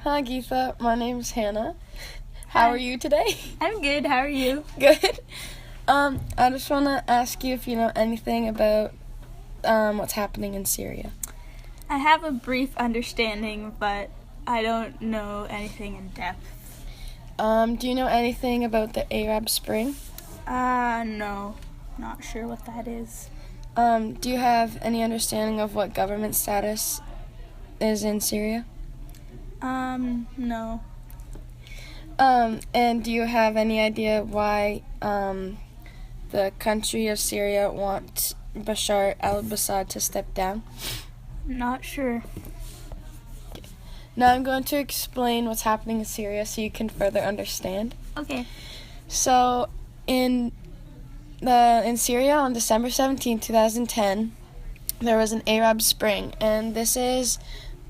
Hi, Geetha. My name's Hannah. How are you today? I'm good. How are you? Good. I just want to ask you if you know anything about what's happening in Syria. I have a brief understanding, but I don't know anything in depth. Do you know anything about the Arab Spring? No. Not sure what that is. Do you have any understanding of what government status is in Syria? No. And do you have any idea why the country of Syria wants Bashar al-Assad to step down? Not sure. Now I'm going to explain what's happening in Syria so you can further understand. Okay. So in Syria on December 17, 2010, there was an Arab Spring, and this is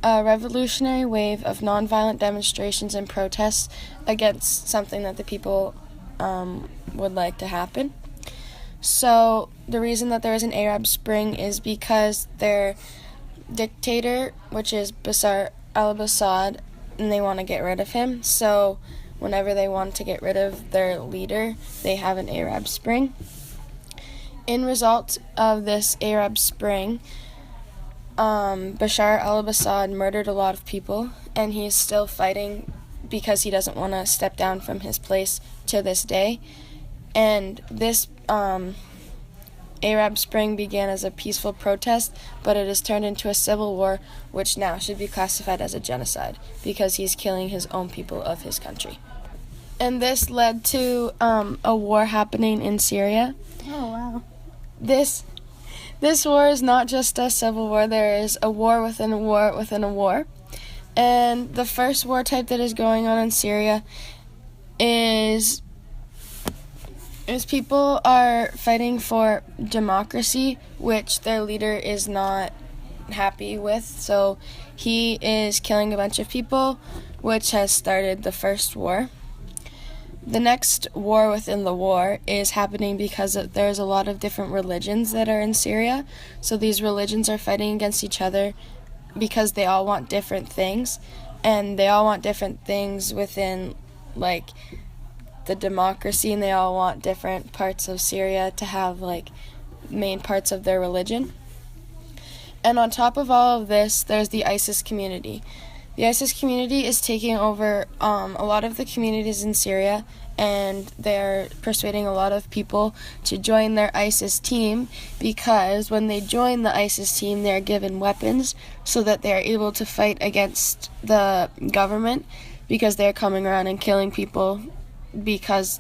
a revolutionary wave of nonviolent demonstrations and protests against something that the people would like to happen. So the reason that there is an Arab Spring is because their dictator, which is Bashar al-Assad, and they want to get rid of him. So whenever they want to get rid of their leader, they have an Arab Spring. In result of this Arab Spring, Bashar al-Assad murdered a lot of people, and he is still fighting because he doesn't want to step down from his place to this day. And this Arab Spring began as a peaceful protest, but it has turned into a civil war, which now should be classified as a genocide because he's killing his own people of his country. And this led to a war happening in Syria. Oh, wow. This war is not just a civil war. There is a war within a war within a war. And the first war type that is going on in Syria is people are fighting for democracy, which their leader is not happy with. So he is killing a bunch of people, which has started the first war. The next war within the war is happening because there's a lot of different religions that are in Syria. So these religions are fighting against each other because they all want different things. And they all want different things within, like, the democracy, and they all want different parts of Syria to have, like, main parts of their religion. And on top of all of this, there's the ISIS community. The ISIS community is taking over a lot of the communities in Syria, and they're persuading a lot of people to join their ISIS team because when they join the ISIS team, they're given weapons so that they're able to fight against the government because they're coming around and killing people because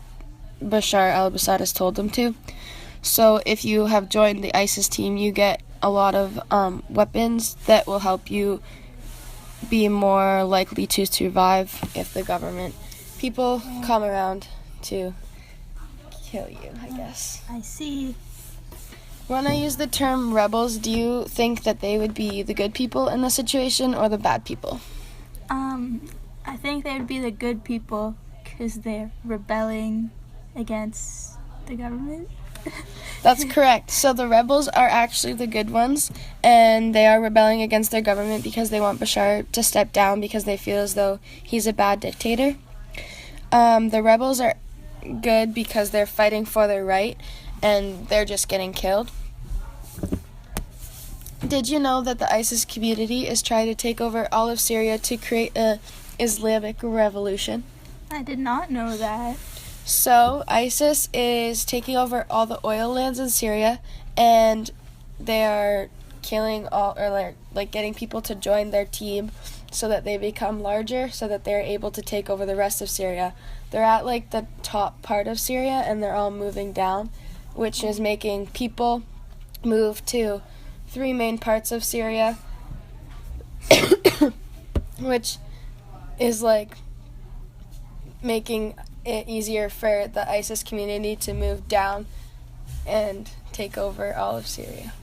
Bashar al-Assad has told them to. So if you have joined the ISIS team, you get a lot of weapons that will help you be more likely to survive if the government people come around to kill you, I guess. I see. When I use the term rebels, do you think that they would be the good people in the situation or the bad people? I think they would be the good people because they're rebelling against the government. That's correct. So the rebels are actually the good ones, and they are rebelling against their government because they want Bashar to step down because they feel as though he's a bad dictator. The rebels are good because they're fighting for their right, and they're just getting killed. Did you know that the ISIS community is trying to take over all of Syria to create an Islamic revolution? I did not know that. So ISIS is taking over all the oil lands in Syria, and they are killing all, or like getting people to join their team so that they become larger, so that they're able to take over the rest of Syria. They're at like the top part of Syria, and they're all moving down, which is making people move to 3 main parts of Syria, which is like making it easier for the ISIS community to move down and take over all of Syria.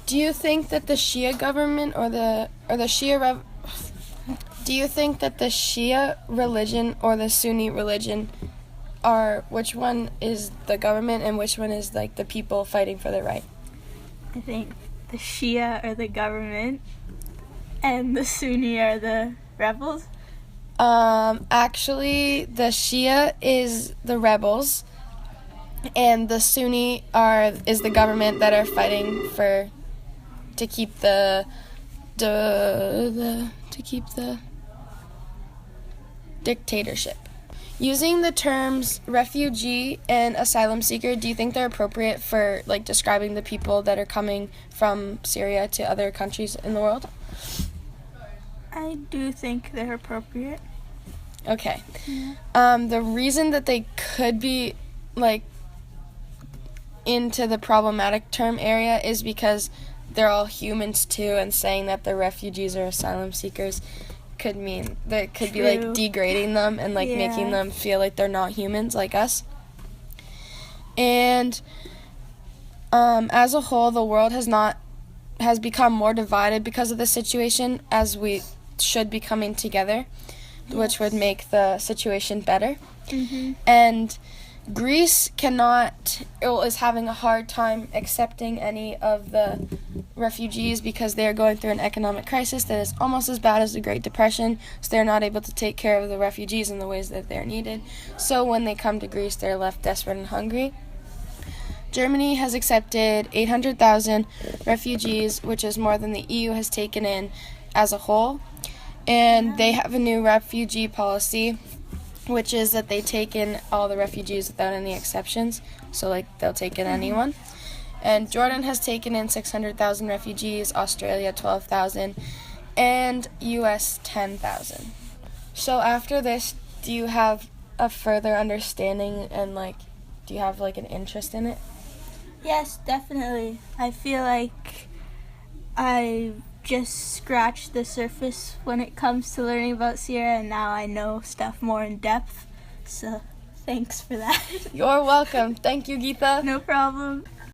Do you think that the Shia government or the Shia do you think that the Shia religion or the Sunni religion are, which one is the government and which one is like the people fighting for their right? I think the Shia are the government and the Sunni are the rebels. Actually, the Shia is the rebels, and the Sunni is the government that are fighting to keep the dictatorship. Using the terms refugee and asylum seeker, do you think they're appropriate for like describing the people that are coming from Syria to other countries in the world? I do think they're appropriate. Okay. The reason that they could be like into the problematic term area is because they're all humans too, and saying that they're refugees or asylum seekers could mean that could be like degrading them and like making them feel like they're not humans like us. And as a whole, the world has become more divided because of the situation, as we should be coming together, which would make the situation better. And Greece is having a hard time accepting any of the refugees because they are going through an economic crisis that is almost as bad as the Great Depression, so they're not able to take care of the refugees in the ways that they're needed. So when they come to Greece, they're left desperate and hungry. Germany has accepted 800,000 refugees, which is more than the EU has taken in as a whole. And they have a new refugee policy, which is that they take in all the refugees without any exceptions. So, like, they'll take in anyone. And Jordan has taken in 600,000 refugees, Australia 12,000, and US 10,000. So after this, do you have a further understanding and, like, do you have, like, an interest in it? Yes, definitely. I feel like I just scratched the surface when it comes to learning about Syria, and now I know stuff more in depth. So thanks for that. You're welcome. Thank you, Geetha. No problem.